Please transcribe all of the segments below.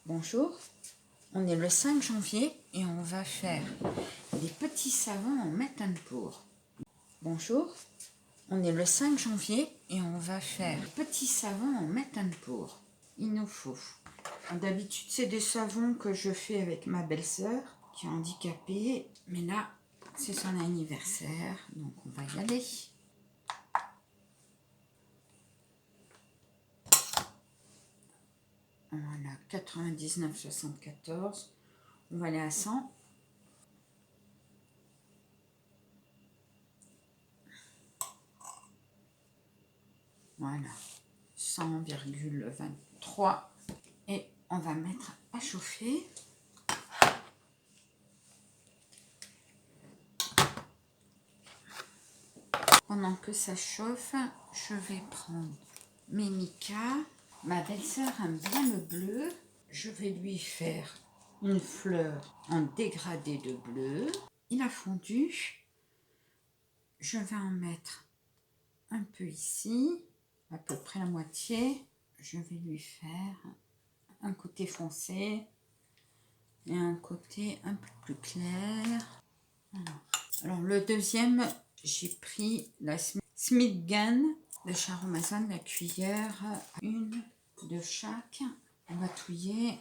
Bonjour, on est le 5 janvier et on va faire des petits savons en méthane-pour. Bonjour, on est le 5 janvier et on va faire des petits savons en méthane-pour. Il nous faut, d'habitude c'est des savons que je fais avec ma belle-sœur qui est handicapée, mais là c'est son anniversaire, donc on va y aller. Voilà, 99,74. On va aller à 100. Voilà, 100,23. Et on va mettre à chauffer. Pendant que ça chauffe, je vais prendre mes micas. Ma belle-sœur aime bien le bleu. Je vais lui faire une fleur en dégradé de bleu. Il a fondu. Je vais en mettre un peu ici, à peu près la moitié. Je vais lui faire un côté foncé et un côté un peu plus clair. Voilà. Alors le deuxième, j'ai pris la Smith Gun de chez Amazon, la cuillère, une de chaque. On va touiller.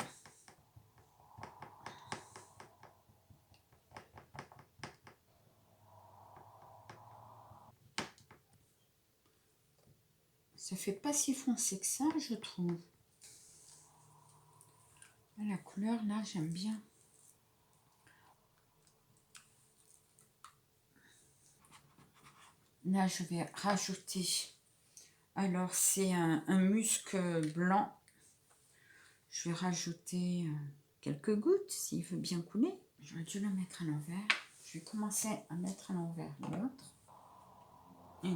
Ça fait pas si foncé que ça, je trouve. La couleur là, j'aime bien. Là, je vais rajouter. Alors, c'est un musc blanc. Je vais rajouter quelques gouttes, s'il veut bien couler. J'aurais dû le mettre à l'envers. Je vais commencer à mettre à l'envers l'autre. 1,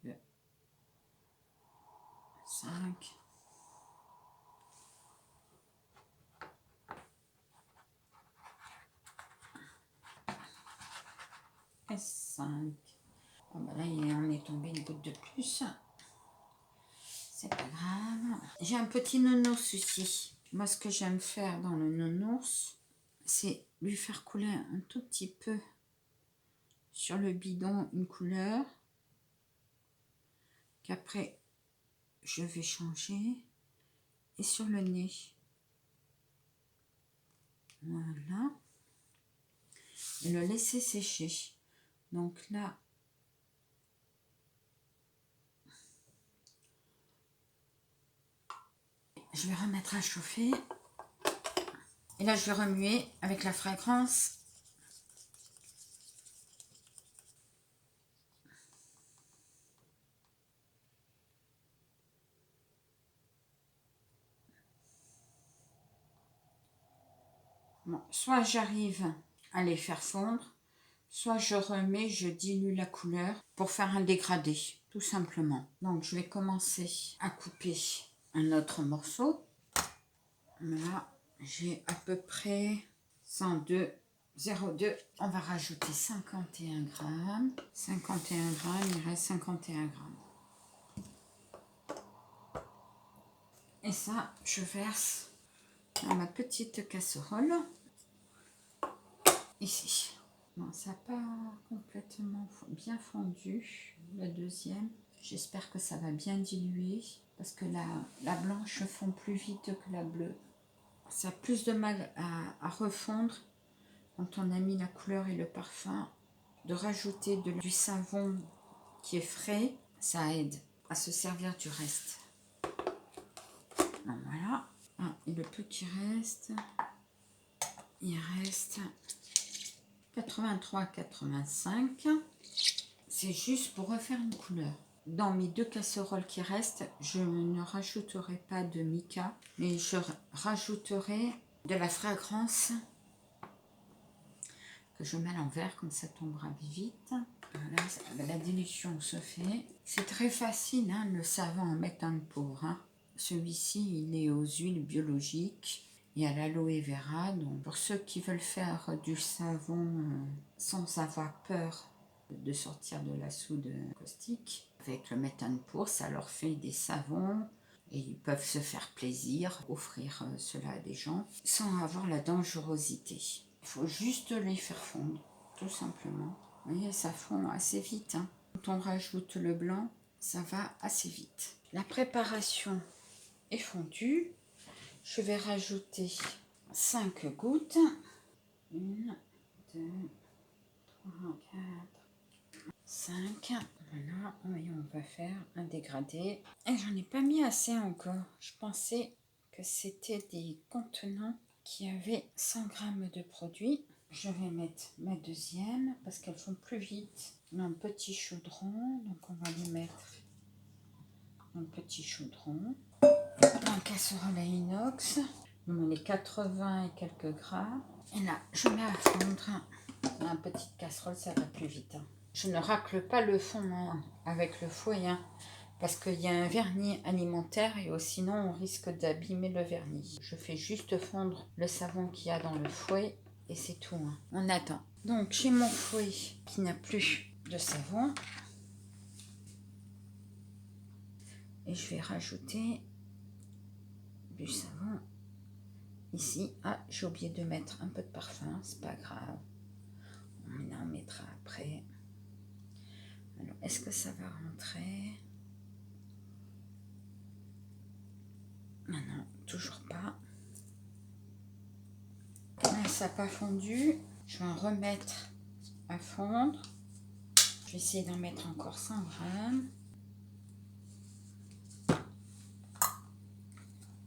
2, 5. Et 5. Oh ben là, on est tombé une goutte de plus. C'est pas grave. J'ai un petit nounours ici. Moi, ce que j'aime faire dans le nounours, c'est lui faire couler un tout petit peu sur le bidon une couleur qu'après je vais changer et sur le nez. Voilà. Et le laisser sécher. Donc là, je vais remettre à chauffer. Et là, je vais remuer avec la fragrance. Bon, soit j'arrive à les faire fondre, soit je remets, je dilue la couleur pour faire un dégradé, tout simplement. Donc, je vais commencer à couper un autre morceau. Là, j'ai à peu près 102, 0,2. On va rajouter 51 grammes. 51 grammes, il reste 51 grammes. Et ça, je verse dans ma petite casserole. Ici. Bon, ça n'a pas complètement bien fondu, le deuxième. J'espère que ça va bien diluer parce que la blanche fond plus vite que la bleue. Ça a plus de mal à refondre quand on a mis la couleur et le parfum. De rajouter du savon qui est frais, ça aide à se servir du reste. Donc voilà. Ah, et le peu qui reste, il reste 83-85. C'est juste pour refaire une couleur. Dans mes deux casseroles qui restent, je ne rajouterai pas de mica, mais je rajouterai de la fragrance que je mets à l'envers, comme ça tombera vite. Voilà, la dilution se fait. C'est très facile, hein, le savon en méthane-pour. Hein. Celui-ci, il est aux huiles biologiques et à l'aloe vera. Donc, pour ceux qui veulent faire du savon sans avoir peur de sortir de la soude caustique, avec le méthane-pour, ça leur fait des savons Et ils peuvent se faire plaisir, offrir cela à des gens, sans avoir la dangerosité. Il faut juste les faire fondre, tout simplement. Vous voyez, ça fond assez vite. Hein. Quand on rajoute le blanc, ça va assez vite. La préparation est fondue. Je vais rajouter 5 gouttes. 1, 2, 3, 4, 5. Voilà, et on va faire un dégradé. Et j'en ai pas mis assez encore. Je pensais que c'était des contenants qui avaient 100 g de produit. Je vais mettre ma deuxième parce qu'elles font plus vite. On a un petit chaudron, donc on va les mettre dans le petit chaudron. Dans la casserole à inox, on est 80 et quelques grammes. Et là, je mets à fondre. Dans la petite casserole, ça va plus vite. Hein. Je ne racle pas le fond avec le fouet, hein, parce qu'il y a un vernis alimentaire et sinon on risque d'abîmer le vernis. Je fais juste fondre le savon qu'il y a dans le fouet et c'est tout. Hein. On attend. Donc j'ai mon fouet qui n'a plus de savon. Et je vais rajouter du savon ici. Ah, j'ai oublié de mettre un peu de parfum, c'est pas grave. On en mettra après. Alors, est-ce que ça va rentrer? Non, toujours pas. Là, ça n'a pas fondu. Je vais en remettre à fondre. Je vais essayer d'en mettre encore 100 g.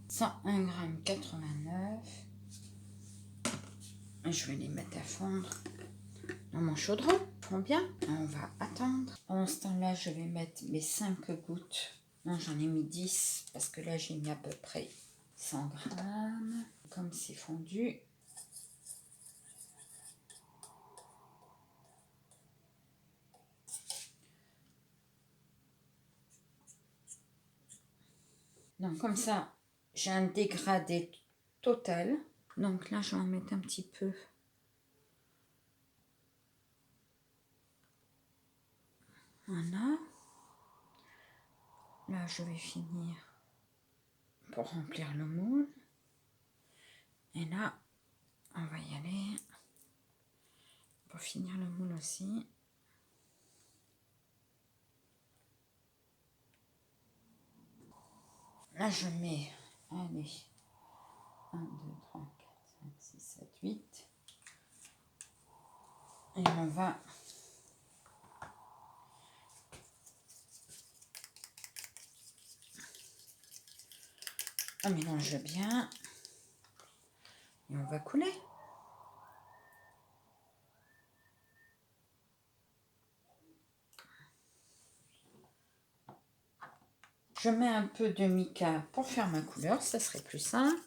101 g 89. Et je vais les mettre à fondre dans mon chaudron. Ils font bien. On va attendre. En ce temps-là, je vais mettre mes 5 gouttes. Non, j'en ai mis 10 parce que là, j'ai mis à peu près 100 g. Comme c'est fondu. Donc comme ça, j'ai un dégradé total. Donc là, je vais en mettre un petit peu. Voilà. Là, je vais finir pour remplir le moule. Et là, on va y aller pour finir le moule aussi. Là, je mets, allez, 1, 2, 3, 4, 5, 6, 7, 8. Et on va on mélange bien. Et on va couler. Je mets un peu de mica pour faire ma couleur, ça serait plus simple.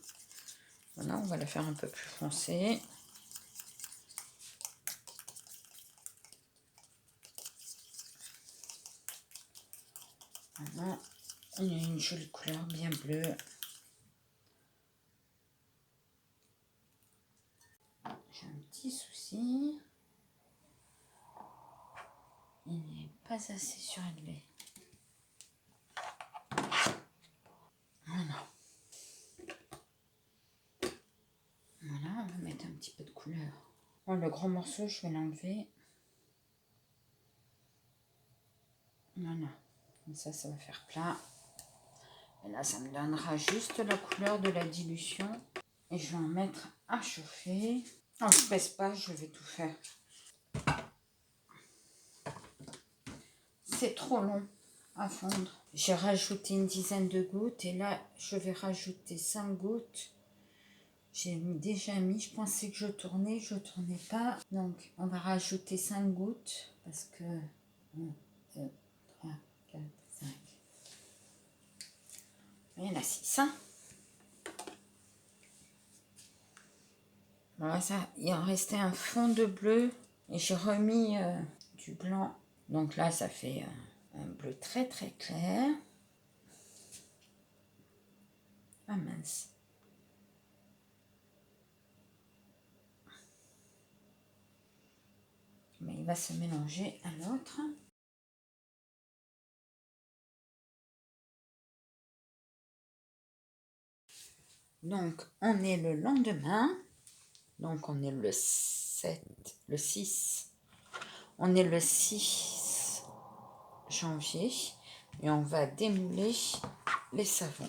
Voilà, on va la faire un peu plus foncée. Voilà, il y a une jolie couleur bien bleue. J'ai un petit souci. Il n'est pas assez surélevé. Voilà. Voilà, on va mettre un petit peu de couleur. Bon, le gros morceau, je vais l'enlever. Voilà. Comme ça, ça va faire plat. Et là, ça me donnera juste la couleur de la dilution. Et je vais en mettre à chauffer. Non, je ne pèse pas, je vais tout faire. C'est trop long à fondre. J'ai rajouté une dizaine de gouttes. Et là, je vais rajouter 5 gouttes. J'ai déjà mis, je pensais que je tournais pas. Donc, on va rajouter 5 gouttes parce que 1, 2, 3, 4, 5. Il y en a 6. Hein. Voilà, ça, il en restait un fond de bleu et j'ai remis du blanc. Donc là, ça fait un bleu très très clair. Ah mince. Mais il va se mélanger à l'autre. Donc, on est le lendemain. Donc, on est le 7, le 6. On est le 6 janvier. Et on va démouler les savons.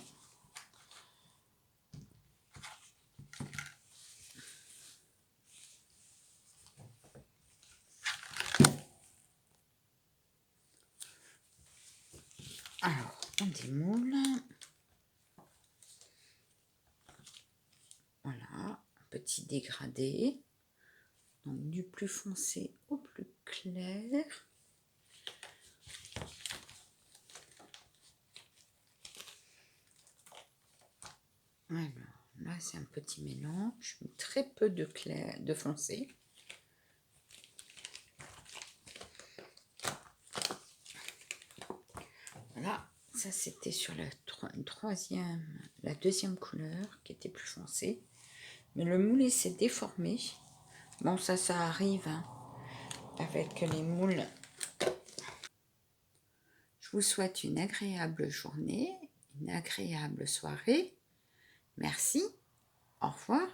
Alors, on démoule. Voilà, petit dégradé. Donc, du plus foncé au plus clair. Alors, là, c'est un petit mélange. Très peu de clair, de foncé. Voilà, ça c'était sur la deuxième couleur qui était plus foncée. Mais le moulé s'est déformé. Bon, ça arrive hein, avec les moules. Je vous souhaite une agréable journée, une agréable soirée. Merci, au revoir.